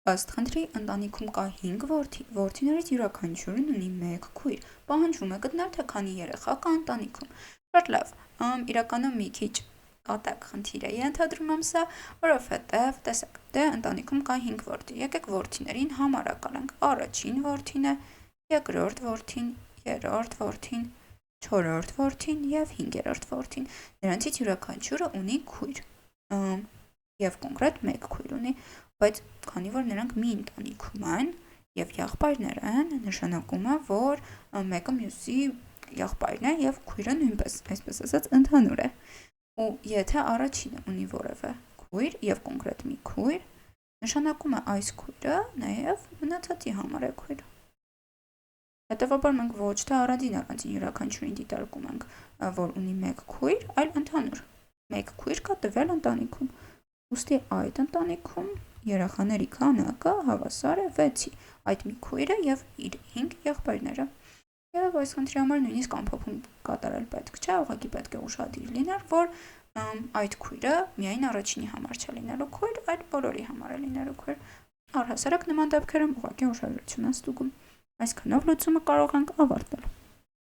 Ըստ խնդրի ընտանիքում կա 5 որդի, որդիներից յուրաքանչյուրն ունի 1 քույր, պահանջվում է գտնել, թե քանի երեխա կա ընտանիքում։ Շատ լավ, իրականում մի քիչ կատակ խնդիր է ենթադրում եմ սա, որովհետև տեսեք, դե ընտանիքում կա 5 որդի, եկեք որդիներին համարակալ ենք, առաջին որդին է, երկրորդ որդին, երրորդ որդին, չորրորդ որդին և 5-րդ որդին, նրանցից յուրաքանչյուրը ունի քույր, և կոնկրետ 1 քույր ունի, բայց քանի որ նրանք մի ընտանիքում են և եղբայրներ են, նշանակում է, որ մեկը մյուսի եղբայրն է և քույրը նույնպես, այսպես ասած, ընդհանուր է։ Ու եթե առաջինը ունի որևէ քույր և կոնկրետ մի քույր, նշանակում է այս քույրը նաև մնացածի համար է քույր։ Հետևաբար մենք ոչ թե առանձին յուրաքանչյուրին դիտարկում ենք, որ ունի 1 քույր, այլ ընդհանուր 1 քույր կա տվյալ ընտանիքում։ Ուստի այդ ընտանիքում երեխաների քանակը հավասար է 6-ի, այդ մի քույրը և իր 5 եղբայրները։ Եվ այս խնդրի համար նույնիսկ ամփոփում կատարել պետք չէ, ուղղակի պետք է ուշադիր լինել, որ այդ քույրը միայն առաջինի համար չէ լինելու քույր, այլ բոլորի համար է լինելու քույր։ Առհասարակ նման դեպքերում ուղղակի ուշադրություն են ստուգում։ Այսքանով լուծումը կարող ենք ավարտել։